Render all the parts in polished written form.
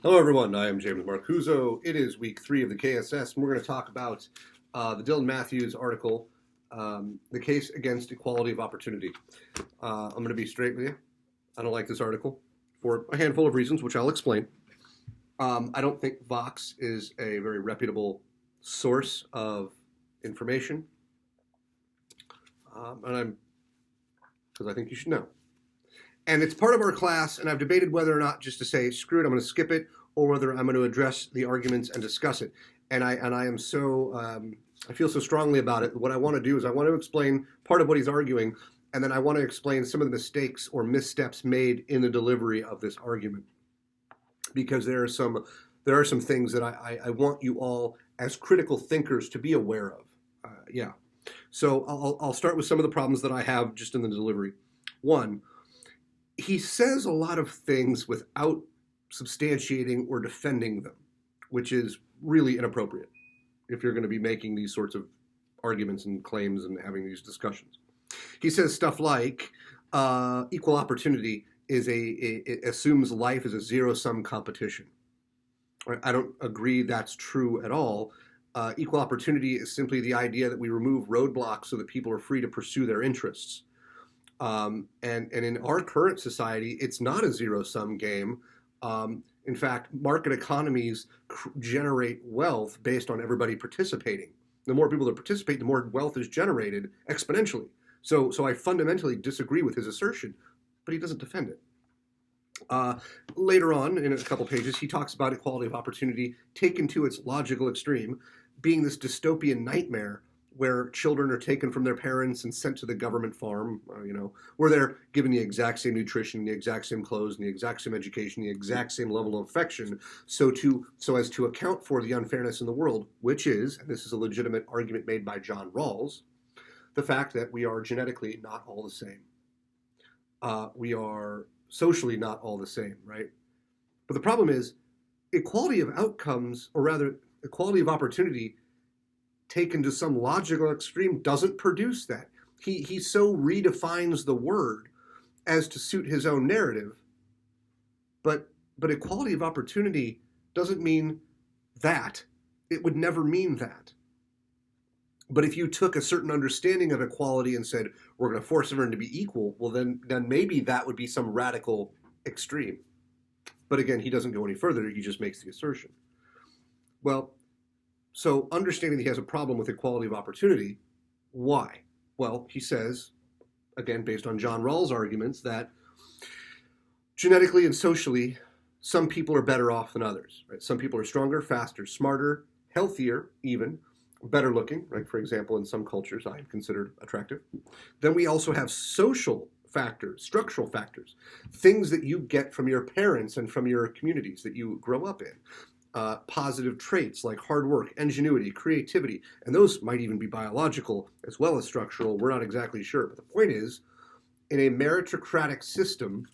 Hello, everyone. I am James Marcuso. It is week 3 of the KSS, and we're going to talk about the Dylan Matthews article, The Case Against Equality of Opportunity. I'm going to be straight with you. I don't like this article for a handful of reasons, which I'll explain. I don't think Vox is a very reputable source of information, because I think you should know. And it's part of our class, and I've debated whether or not just to say, screw it, I'm going to skip it, or whether I'm going to address the arguments and discuss it. And I am so, I feel so strongly about it. What I want to do is I want to explain part of what he's arguing, and then I want to explain some of the mistakes or missteps made in the delivery of this argument. Because there are some things that I want you all as critical thinkers to be aware of. So I'll start with some of the problems that I have just in the delivery. One, he says a lot of things without substantiating or defending them, which is really inappropriate if you're going to be making these sorts of arguments and claims and having these discussions. He says stuff like equal opportunity it assumes life is a zero-sum competition. I don't agree that's true at all. Equal opportunity is simply the idea that we remove roadblocks so that people are free to pursue their interests. And in our current society, it's not a zero-sum game. In fact, market economies generate wealth based on everybody participating. The more people that participate, the more wealth is generated exponentially. So I fundamentally disagree with his assertion, but he doesn't defend it. Later on, in a couple pages, he talks about equality of opportunity taken to its logical extreme, being this dystopian nightmare where children are taken from their parents and sent to the government farm, where they're given the exact same nutrition, the exact same clothes, and the exact same education, the exact same level of affection, so as to account for the unfairness in the world, which is, and this is a legitimate argument made by John Rawls, the fact that we are genetically not all the same. We are socially not all the same, right? But the problem is equality of outcomes, or rather equality of opportunity, taken to some logical extreme, doesn't produce that. He so redefines the word as to suit his own narrative, but equality of opportunity doesn't mean that. It would never mean that. But if you took a certain understanding of equality and said, we're going to force everyone to be equal, well, then maybe that would be some radical extreme. But again, he doesn't go any further. He just makes the assertion. Well, so understanding that he has a problem with equality of opportunity, why? Well, he says, again, based on John Rawls' arguments, that genetically and socially, some people are better off than others. Right? Some people are stronger, faster, smarter, healthier even, better looking, right? For example, in some cultures, I am considered attractive. Then we also have social factors, structural factors, things that you get from your parents and from your communities that you grow up in. Positive traits like hard work, ingenuity, creativity, and those might even be biological as well as structural. We're not exactly sure. But the point is, in a meritocratic system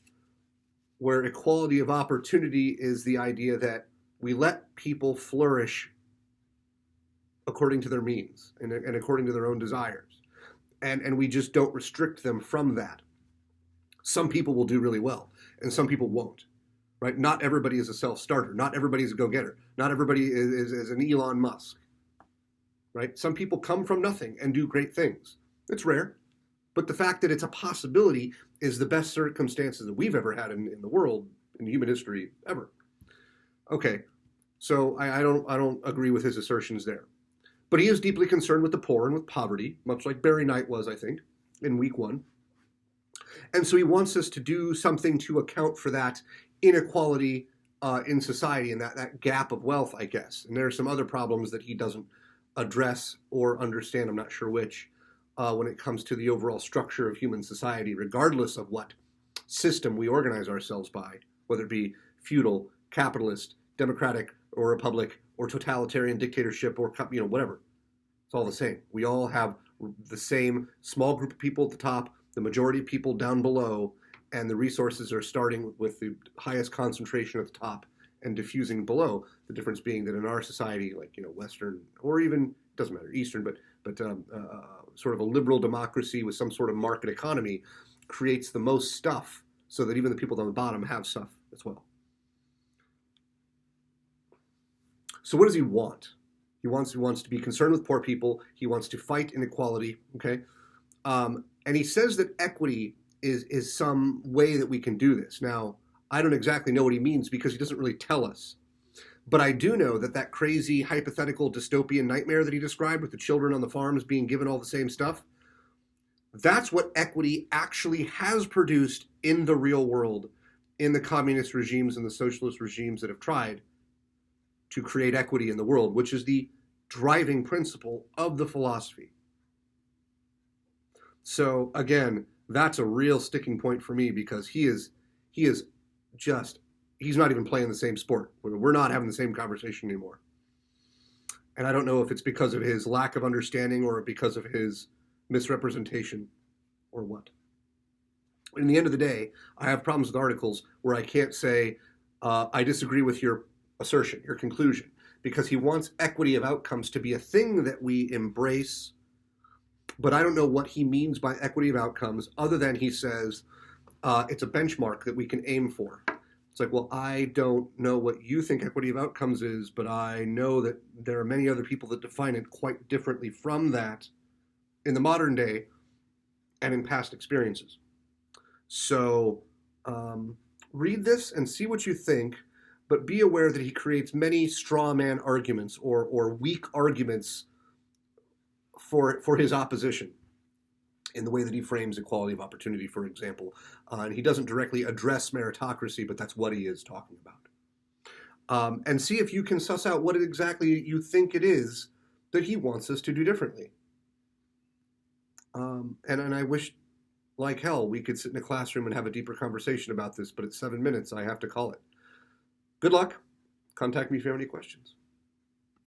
where equality of opportunity is the idea that we let people flourish according to their means and according to their own desires, and we just don't restrict them from that. Some people will do really well, and some people won't. Right? Not everybody is a self-starter. Not everybody is a go-getter. Not everybody is an Elon Musk. Right? Some people come from nothing and do great things. It's rare. But the fact that it's a possibility is the best circumstances that we've ever had in the world, in human history, ever. Okay, so I don't agree with his assertions there. But he is deeply concerned with the poor and with poverty, much like Barry Knight was, I think, in week 1. And so he wants us to do something to account for that inequality in society and that gap of wealth, I guess. And there are some other problems that he doesn't address or understand, I'm not sure which, when it comes to the overall structure of human society, regardless of what system we organize ourselves by, whether it be feudal, capitalist, democratic, or republic, or totalitarian dictatorship, or whatever. It's all the same. We all have the same small group of people at the top, the majority of people down below, and the resources are starting with the highest concentration at the top and diffusing below. The difference being that in our society, like Western, or even doesn't matter Eastern, but sort of a liberal democracy with some sort of market economy creates the most stuff, so that even the people down the bottom have stuff as well. So what does he want? He wants to be concerned with poor people. He wants to fight inequality. Okay, and he says that equity is some way that we can do this. Now, I don't exactly know what he means because he doesn't really tell us. But I do know that that crazy hypothetical dystopian nightmare that he described with the children on the farms being given all the same stuff, that's what equity actually has produced in the real world, in the communist regimes and the socialist regimes that have tried to create equity in the world, which is the driving principle of the philosophy. So again, that's a real sticking point for me because he is just he's not even playing the same sport. We're not having the same conversation anymore. And I don't know if it's because of his lack of understanding or because of his misrepresentation or what. In the end of the day, I have problems with articles where I can't say, I disagree with your assertion, your conclusion, because he wants equity of outcomes to be a thing that we embrace. But I don't know what he means by equity of outcomes other than he says it's a benchmark that we can aim for. It's like, well, I don't know what you think equity of outcomes is, but I know that there are many other people that define it quite differently from that in the modern day and in past experiences. So read this and see what you think, but be aware that he creates many straw man arguments or weak arguments for his opposition in the way that he frames equality of opportunity, for example. And he doesn't directly address meritocracy, but that's what he is talking about. And see if you can suss out what exactly you think it is that he wants us to do differently. And I wish, like hell, we could sit in a classroom and have a deeper conversation about this, but at 7 minutes, I have to call it. Good luck. Contact me if you have any questions.